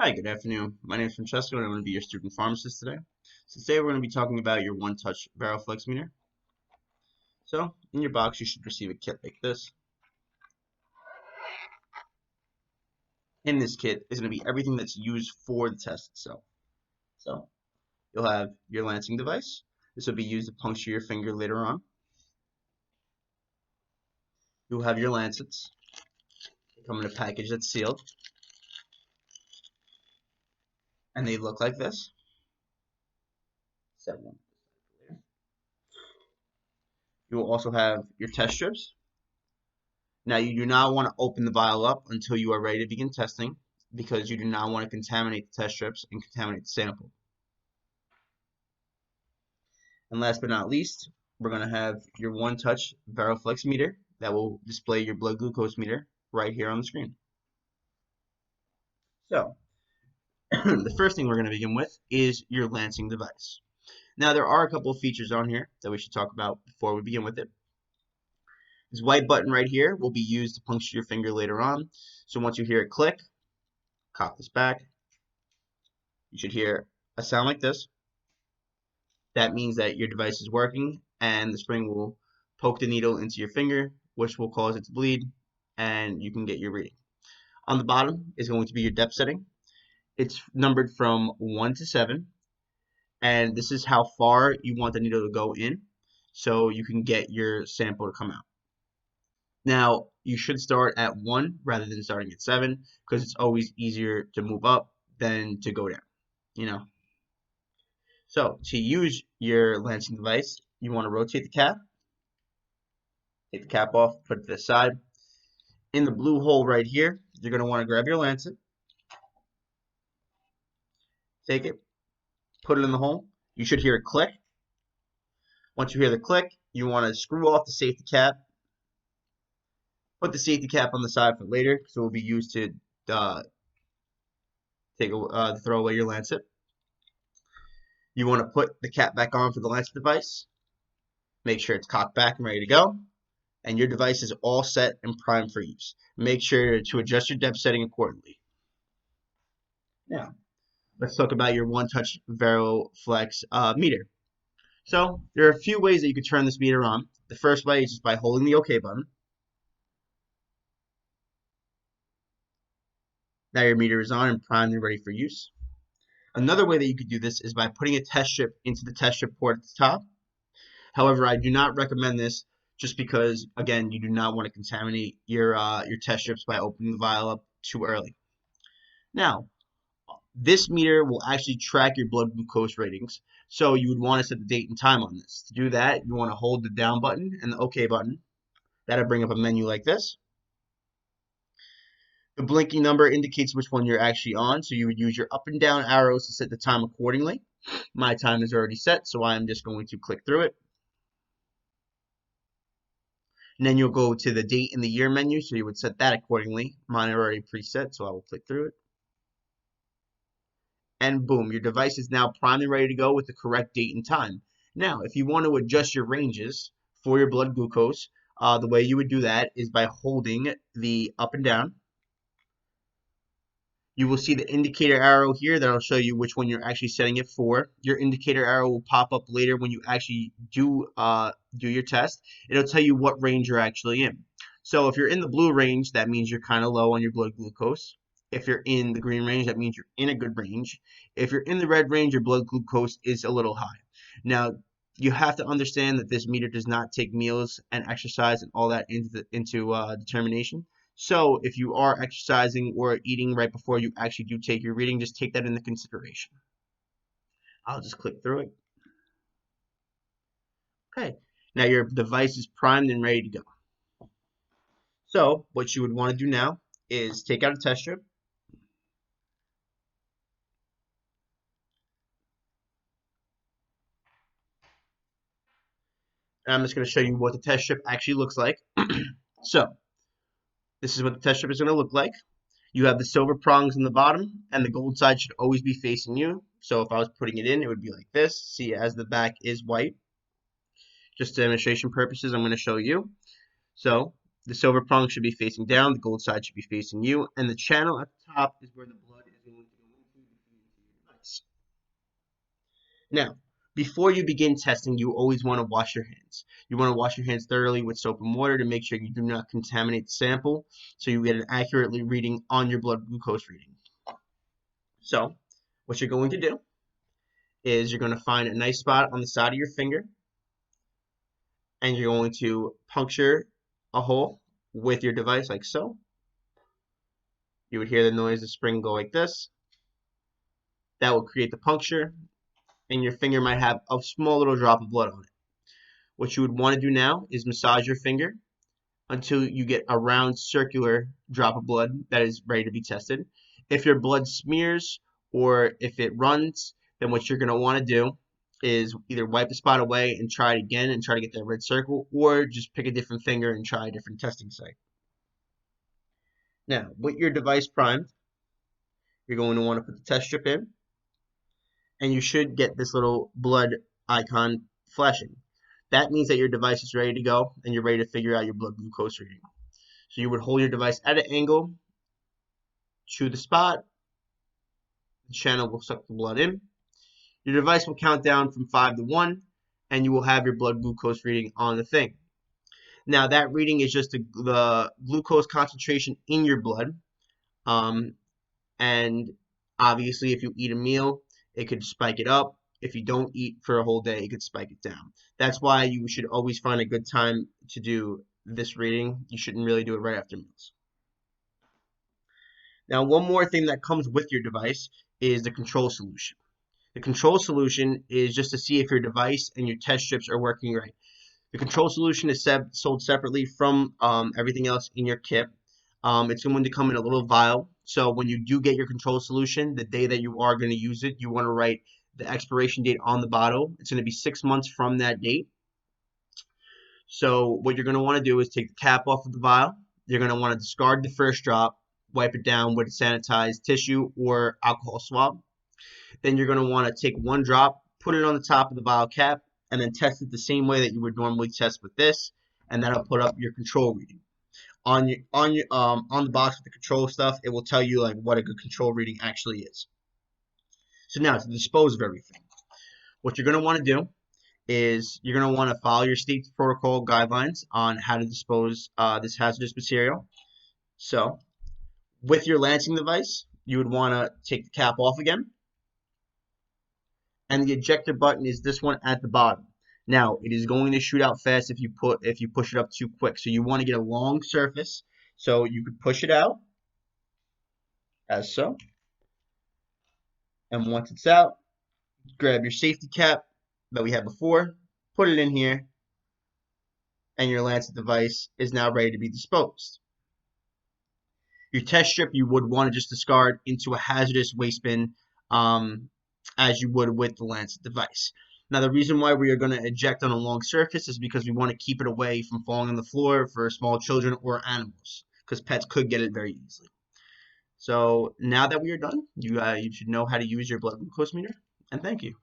Hi, good afternoon. My name is Francesco and I'm going to be your student pharmacist today. So today we're going to be talking about your One Touch Verio Flex meter. So in your box you should receive a kit like this. In this kit is going to be everything that's used for the test itself. So you'll have your lancing device. This will be used to puncture your finger later on. You'll have your lancets. They come in a package that's sealed. And they look like this. Set one. You will also have your test strips. Now, you do not want to open the vial up until you are ready to begin testing because you do not want to contaminate the test strips and contaminate the sample. And last but not least, we're going to have your One Touch Verio Flex meter that will display your blood glucose meter right here on the screen. So, the first thing we're going to begin with is your lancing device. Now, there are a couple of features on here that we should talk about before we begin with it. This white button right here will be used to puncture your finger later on. So once you hear it click, cock this back. You should hear a sound like this. That means that your device is working and the spring will poke the needle into your finger, which will cause it to bleed, and you can get your reading. On the bottom is going to be your depth setting. It's numbered from 1 to 7, and this is how far you want the needle to go in so you can get your sample to come out. Now, you should start at 1 rather than starting at 7 because it's always easier to move up than to go down. So to use your lancing device, you want to rotate the cap, take the cap off, put it to the side. In the blue hole right here, you're going to want to grab your lancet, take it, put it in the hole. You should hear it click. Once you hear the click, you want to screw off the safety cap. Put the safety cap on the side for later because it will be used to throw away your lancet. You want to put the cap back on for the lancet device. Make sure it's cocked back and ready to go. And your device is all set and primed for use. Make sure to adjust your depth setting accordingly. Now, let's talk about your One Touch Verio Flex meter. So, there are a few ways that you can turn this meter on. The first way is just by holding the OK button. Now your meter is on and primed and ready for use. Another way that you could do this is by putting a test strip into the test strip port at the top. However, I do not recommend this just because, again, you do not want to contaminate your test strips by opening the vial up too early. Now, this meter will actually track your blood glucose ratings, so you would want to set the date and time on this. To do that, you want to hold the down button and the OK button. That'll bring up a menu like this. The blinking number indicates which one you're actually on, so you would use your up and down arrows to set the time accordingly. My time is already set, so I'm just going to click through it. And then you'll go to the date and the year menu, so you would set that accordingly. Mine are already preset, so I will click through it. And boom, your device is now primed and ready to go with the correct date and time. Now, if you want to adjust your ranges for your blood glucose, the way you would do that is by holding the up and down. You will see the indicator arrow here that will show you which one you're actually setting it for. Your indicator arrow will pop up later when you actually do your test. It'll tell you what range you're actually in. So if you're in the blue range, that means you're kind of low on your blood glucose. If you're in the green range, that means you're in a good range. If you're in the red range, your blood glucose is a little high. Now, you have to understand that this meter does not take meals and exercise and all that into determination. So if you are exercising or eating right before you actually do take your reading, just take that into consideration. I'll just click through it. Okay, now your device is primed and ready to go. So what you would want to do now is take out a test strip. And I'm just going to show you what the test strip actually looks like. So this is what the test strip is going to look like. You have the silver prongs in the bottom, and the gold side should always be facing you. So if I was putting it in, it would be like this. See, as the back is white. Just for demonstration purposes, I'm going to show you. So the silver prong should be facing down, the gold side should be facing you, and the channel at the top is where the blood is going to go device. Now, before you begin testing, you always want to wash your hands. You want to wash your hands thoroughly with soap and water to make sure you do not contaminate the sample so you get an accurately reading on your blood glucose reading. So, what you're going to do is you're going to find a nice spot on the side of your finger and you're going to puncture a hole with your device like so. You would hear the noise of the spring go like this. That will create the puncture and your finger might have a small little drop of blood on it. What you would want to do now is massage your finger until you get a round circular drop of blood that is ready to be tested. If your blood smears or if it runs, then what you're going to want to do is either wipe the spot away and try it again and try to get that red circle, or just pick a different finger and try a different testing site. Now, with your device primed, you're going to want to put the test strip in, and you should get this little blood icon flashing. That means that your device is ready to go and you're ready to figure out your blood glucose reading. So you would hold your device at an angle to the spot. The channel will suck the blood in. Your device will count down from 5 to 1, and you will have your blood glucose reading on the thing. Now, that reading is just the glucose concentration in your blood. And obviously, if you eat a meal, it could spike it up. If you don't eat for a whole day, it could spike it down. That's why you should always find a good time to do this reading. You shouldn't really do it right after meals. Now, one more thing that comes with your device is the control solution. The control solution is just to see if your device and your test strips are working right. The control solution is sold separately from everything else in your kit. It's going to come in a little vial. So when you do get your control solution, the day that you are going to use it, you want to write the expiration date on the bottle. It's going to be 6 months from that date. So what you're going to want to do is take the cap off of the vial. You're going to want to discard the first drop, wipe it down with sanitized tissue or alcohol swab. Then you're going to want to take one drop, put it on the top of the vial cap, and then test it the same way that you would normally test with this, and that'll put up your control reading. On the box with the control stuff, it will tell you like what a good control reading actually is. So now to dispose of everything, what you're going to want to do is you're going to want to follow your state's protocol guidelines on how to dispose this hazardous material. So with your lancing device, you would want to take the cap off again. And the ejector button is this one at the bottom. Now, it is going to shoot out fast if you push it up too quick. So you want to get a long surface. So you could push it out, as so. And once it's out, grab your safety cap that we had before, put it in here, and your lancet device is now ready to be disposed. Your test strip you would want to just discard into a hazardous waste bin as you would with the lancet device. Now, the reason why we are going to eject on a long surface is because we want to keep it away from falling on the floor for small children or animals, because pets could get it very easily. So now that we are done, you should know how to use your blood glucose meter, and thank you.